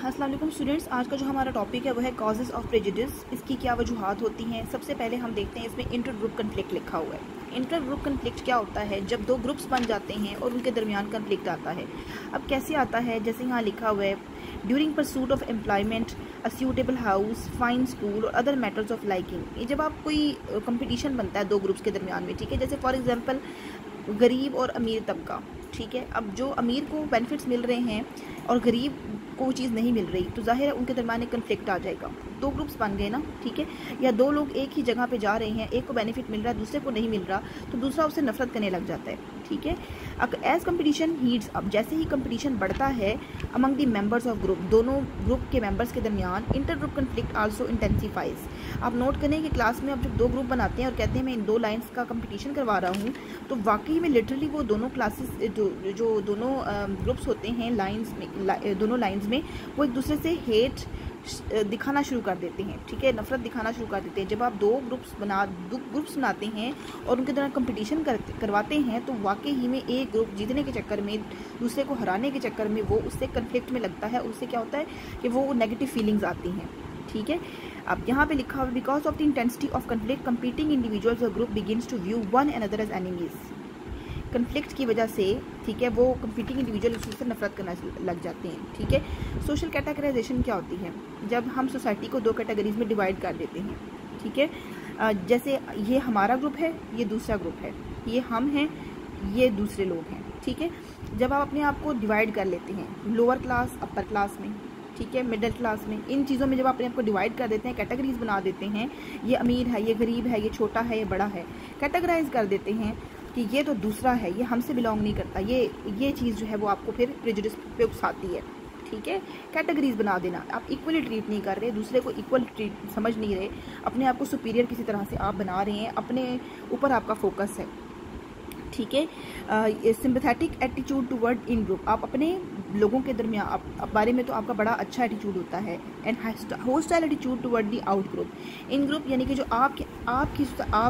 अस्सलाम वालेकुम स्टूडेंट्स, आज का जो हमारा टॉपिक है वो है कॉजेज़ ऑफ प्रेजुडिस। इसकी क्या वजूहात होती हैं। सबसे पहले हम देखते हैं इसमें इंटर ग्रुप कन्फ्लिक्ट लिखा हुआ है। इंटर ग्रुप कन्फ्लिक्ट क्या होता है? जब दो ग्रुप्स बन जाते हैं और उनके दरमियान कन्फ्लिक्ट आता है। अब कैसे आता है? जैसे यहाँ लिखा हुआ है, during pursuit of employment, a suitable house, fine school और अदर मैटर्स ऑफ लाइकिंग। ये जब आप कोई कंपटीशन बनता है दो ग्रुप्स के दरमियान में, ठीक है। जैसे फॉर एग्जांपल गरीब और अमीर तबका, ठीक है। अब जो अमीर को बेनिफिट्स मिल रहे हैं और गरीब को वो चीज़ नहीं मिल रही, तो जाहिर है उनके दरमियान एक कन्फ्लिक्ट आ जाएगा। दो ग्रुप्स बन गए ना, ठीक है। या दो लोग एक ही जगह पे जा रहे हैं, एक को बेनिफिट मिल रहा है, दूसरे को नहीं मिल रहा, तो दूसरा उससे नफरत करने लग जाता है, ठीक है। एज कंपटीशन हीट्स अप, जैसे ही कंपटीशन बढ़ता है among the members of group, दोनों ग्रुप के मेंबर्स के दरमियान, inter group conflict also intensifies. आप नोट करें कि क्लास में अब जब दो ग्रुप बनाते हैं और कहते हैं मैं इन दो लाइन्स का कंपटीशन करवा रहा हूँ, तो वाकई में लिटरली वो दोनों क्लासेस जो दोनों ग्रुप्स होते हैं लाइन्स में, दोनों लाइन्स में वो एक दूसरे से हेट दिखाना शुरू कर देते हैं, ठीक है, नफरत दिखाना शुरू कर देते हैं। जब आप दो ग्रुप्स बनाते हैं और उनके दौरान कंपटीशन करवाते हैं, तो वाकई ही में एक ग्रुप जीतने के चक्कर में, दूसरे को हराने के चक्कर में वो उससे कन्फ्लिक्ट में लगता है। उससे क्या होता है कि वो नेगेटिव फीलिंग्स आती हैं, ठीक है। अब यहाँ पे लिखा हुआ, because of the intensity of conflict competing individuals और group begins to view one another as enemies. Conflict की वजह से, ठीक है, वो कंपीटिंग इंडिविजुअल उससे नफरत करना लग जाते हैं, ठीक है। सोशल कैटेगराइजेशन क्या होती है? जब हम सोसाइटी को दो कैटेगरीज में डिवाइड कर देते हैं, ठीक है। जैसे ये हमारा ग्रुप है, ये दूसरा ग्रुप है, ये हम हैं, ये दूसरे लोग हैं, ठीक है। जब आप अपने आप को डिवाइड कर लेते हैं लोअर क्लास अपर क्लास में, ठीक है, मिडिल क्लास में, इन चीज़ों में जब आप अपने आप को डिवाइड कर देते हैं, कैटेगरीज बना देते हैं, ये अमीर है, ये गरीब है, ये छोटा है, ये बड़ा है, कैटेगराइज कर देते हैं कि ये तो दूसरा है, ये हमसे बिलोंग नहीं करता, ये चीज़ जो है वो आपको फिर प्रेजुडिस पे उकसाती है, ठीक है। कैटेगरीज बना देना, आप इक्वली ट्रीट नहीं कर रहे, दूसरे को इक्वल ट्रीट समझ नहीं रहे, अपने आप को सुपीरियर किसी तरह से आप बना रहे हैं, अपने ऊपर आपका फोकस है, ठीक है। सिंपैथेटिक एटीट्यूड टुवर्ड इन ग्रुप, आप अपने लोगों के दरमियान बारे में तो आपका बड़ा अच्छा एटीट्यूड होता है। And hostile attitude toward the out group, in group यानी कि जो आप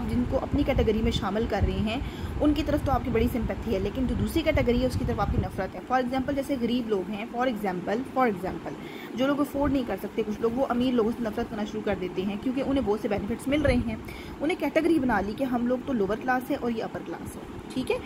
जिनको अपनी कैटेगरी में शामिल कर रहे हैं उनकी तरफ तो आपकी बड़ी सिंपैथी है, लेकिन जो दूसरी कैटेगरी है उसकी तरफ आपकी नफरत है। फॉर एग्जांपल जैसे गरीब लोग हैं, फॉर एग्जांपल जो लोग अफोर्ड नहीं कर सकते, कुछ लोग वो अमीर लोगों से नफरत करना शुरू कर देते हैं क्योंकि उन्हें बहुत से बेनिफिट्स मिल रहे हैं। उन्हें कैटेगरी बना ली कि हम लोग तो लोअर क्लास है और ये अपर क्लास है, ठीक है।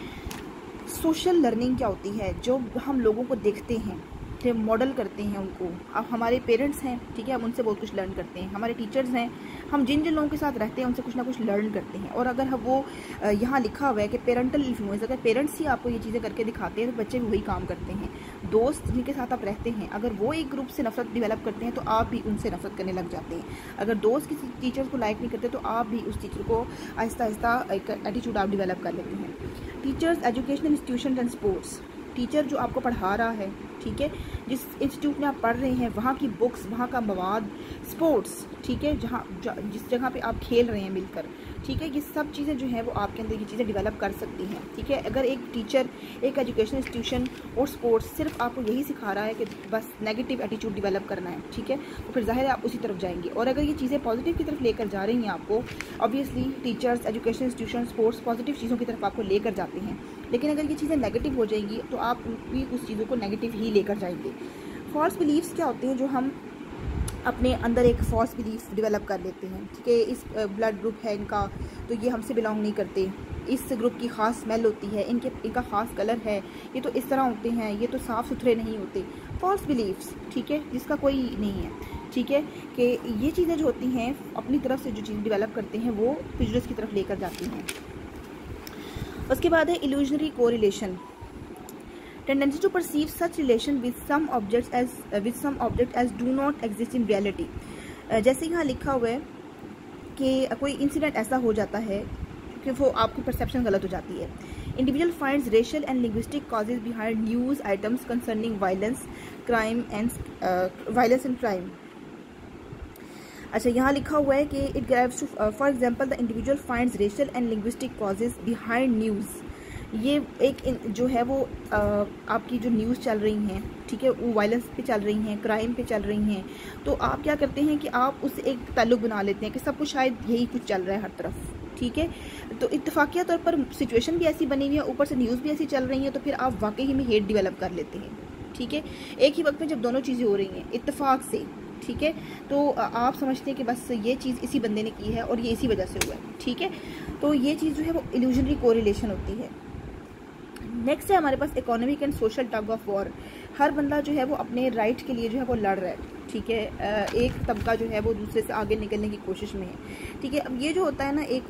सोशल लर्निंग क्या होती है? जो हम लोगों को देखते हैं, जो मॉडल करते हैं उनको। अब हमारे पेरेंट्स हैं, ठीक है, हम उनसे बहुत कुछ लर्न करते हैं। हमारे टीचर्स हैं, हम जिन जिन लोगों के साथ रहते हैं उनसे कुछ ना कुछ लर्न करते हैं। और अगर हम वो यहाँ लिखा हुआ है कि पेरेंटल इन्फ्लुएंस, अगर पेरेंट्स ही आपको ये चीज़ें करके दिखाते हैं तो बच्चे भी वही काम करते हैं। दोस्त जिनके साथ आप रहते हैं, अगर वो एक ग्रुप से नफरत डेवलप करते हैं तो आप भी उनसे नफरत करने लग जाते हैं। अगर दोस्त किसी टीचर्स को लाइक नहीं करते तो आप भी उस टीचर को आहिस्ता आहिस्ता एक एटीट्यूड आप डेवलप कर लेते हैं। Teachers, educational institution and sports, teacher जो आपको पढ़ा रहा है, ठीक है, जिस इंस्टीट्यूट में आप पढ़ रहे हैं वहाँ की बुक्स, वहाँ का मवाद, स्पोर्ट्स, ठीक है, जिस जगह पे आप खेल रहे हैं मिलकर, ठीक है, ये सब चीज़ें जो हैं वो आपके अंदर ये चीज़ें डेवलप कर सकती हैं, ठीक है। अगर एक टीचर, एक एजुकेशन इंस्टीट्यूशन और स्पोर्ट्स सिर्फ आपको यही सिखा रहा है कि बस नेगेटिव एटीट्यूड डेवलप करना है, ठीक है, तो फिर जाहिर है आप उसी तरफ जाएंगे। और अगर ये चीज़ें पॉजिटिव की तरफ लेकर जा रही हैं आपको, obviously teachers, education institution, sports positive चीज़ों की तरफ आपको लेकर जाते हैं। लेकिन अगर ये चीज़ें नेगेटिव हो जाएंगी तो आप भी उस चीज़ों को नेगेटिव ही लेकर जाएंगे। फॉल्स बिलीव्स क्या होते हैं? जो हम अपने अंदर एक फॉल्स बिलीव्स डेवलप कर लेते हैं, ठीक है। इस ब्लड ग्रुप है इनका, तो ये हमसे बिलोंग नहीं करते, इस ग्रुप की ख़ास स्मेल होती है, इनका ख़ास कलर है, ये तो इस तरह होते हैं, ये तो साफ़ सुथरे नहीं होते। फॉल्स बिलीव्स, ठीक है, जिसका कोई नहीं है, ठीक है, कि ये चीज़ें जो होती हैं अपनी तरफ से जो चीज़ डेवलप करते हैं वो प्रेजुडिस की तरफ लेकर जाती हैं। उसके बाद है illusionary correlation, tendency to perceive such relation with some object as do not exist in reality. जैसे यहाँ लिखा हुआ है कि कोई इंसिडेंट ऐसा हो जाता है कि वो आपकी परसेप्शन गलत हो जाती है। Individual finds racial and linguistic causes behind news items concerning violence and crime. अच्छा, यहाँ लिखा हुआ है कि it drives to, for example the individual finds racial and linguistic causes behind news. ये एक जो है वो आपकी जो न्यूज़ चल रही हैं, ठीक है, वो वायलेंस पे चल रही हैं, क्राइम पे चल रही हैं, तो आप क्या करते हैं कि आप उससे एक ताल्लुक़ बना लेते हैं कि सब कुछ शायद यही कुछ चल रहा है हर तरफ, ठीक है। तो इत्तफाकिया तौर पर सिचुएशन भी ऐसी बनी हुई है, ऊपर से न्यूज़ भी ऐसी चल रही है, तो फिर आप वाकई में हेट डेवलप कर लेते हैं, ठीक है। एक ही वक्त में जब दोनों चीज़ें हो रही हैं इत्तेफाक से, ठीक है, तो आप समझते हैं कि बस ये चीज़ इसी बंदे ने की है और ये इसी वजह से हुआ है, ठीक है। तो ये चीज़ जो है वो इल्यूजनरी कोरिलेशन होती है। नेक्स्ट है हमारे पास economic and social tug of war. हर बंदा जो है वो अपने राइट के लिए जो है वो लड़ रहा है, ठीक है। एक तबका जो है वो दूसरे से आगे निकलने की कोशिश में है, ठीक है। अब ये जो होता है ना, एक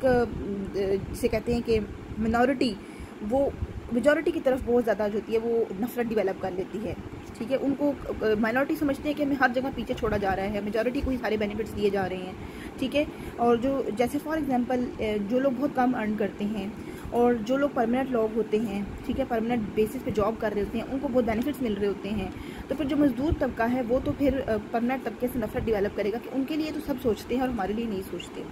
जिसे कहते हैं कि मिनॉरिटी वो मेजॉरिटी की तरफ बहुत ज़्यादा जो होती है वो नफरत डेवलप कर लेती है, ठीक है। उनको माइनॉरिटी समझते हैं कि हमें हर जगह पीछे छोड़ा जा रहा है, मेजॉरिटी को ही सारे बेनिफिट्स दिए जा रहे हैं, ठीक है। और जो जैसे फॉर एग्जांपल जो लोग बहुत कम अर्न करते हैं और जो लोग परमानेंट लोग होते हैं, ठीक है, परमानेंट बेसिस पे जॉब कर रहे होते हैं, उनको बहुत बेनिफिट्स मिल रहे होते हैं। तो फिर जो मजदूर तबका है वो तो फिर परमानेंट तबके से नफरत डेवलप करेगा कि उनके लिए तो सब सोचते हैं और हमारे लिए नहीं सोचते,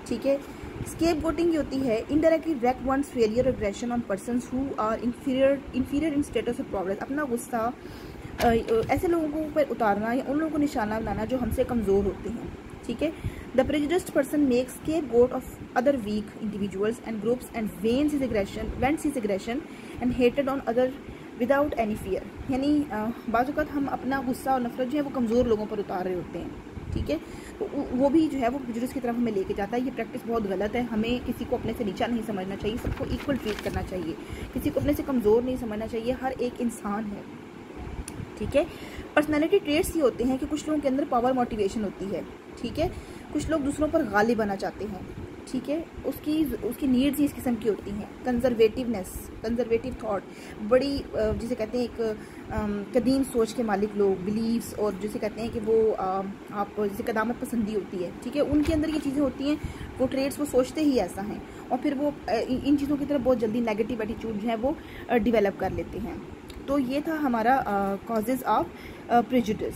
ठीक है। स्केपगोटिंग ये होती है indirectly wreak one's failure or aggression on persons who are inferior in status or progress। अपना गुस्सा ऐसे लोगों को ऊपर उतारना या उन लोगों को निशाना बनाना जो हमसे कमज़ोर होते हैं, ठीक है। The prejudiced person makes scapegoat of other weak individuals and groups and vents his aggression and hatred on other without any fear। यानी बाज़ औक़ात हम अपना गुस्सा और नफरत जो है वो कमज़ोर लोगों पर उतार रहे होते हैं, ठीक है। तो वो भी जो है वो प्रेजुडिस की तरफ हमें लेके जाता है। ये प्रैक्टिस बहुत गलत है। हमें किसी को अपने से नीचा नहीं समझना चाहिए, सबको इक्वल ट्रीट करना चाहिए, किसी को अपने से कमज़ोर नहीं समझना चाहिए। हर एक इंसान है, ठीक है। पर्सनैलिटी ट्रेट्स ये होते हैं कि कुछ लोगों के अंदर पावर मोटिवेशन होती है, ठीक है। कुछ लोग दूसरों पर गालिब बनना चाहते हैं, ठीक है। उसकी नीड्स ही इस किस्म की होती हैं। कंजर्वेटिवनेस, कंजर्वेटिव थॉट, बड़ी जिसे कहते हैं एक कदीम सोच के मालिक लोग, बिलीव्स, और जिसे कहते हैं कि वो आप जिसे कदामत पसंदी होती है, ठीक है। उनके अंदर ये चीज़ें होती हैं, वो ट्रेड्स वो सोचते ही ऐसा हैं और फिर वो इन चीज़ों की तरफ बहुत जल्दी नेगेटिव एटीट्यूड जो है वो डेवलप कर लेते हैं। तो ये था हमारा कॉजेज़ ऑफ प्रेजुडिस।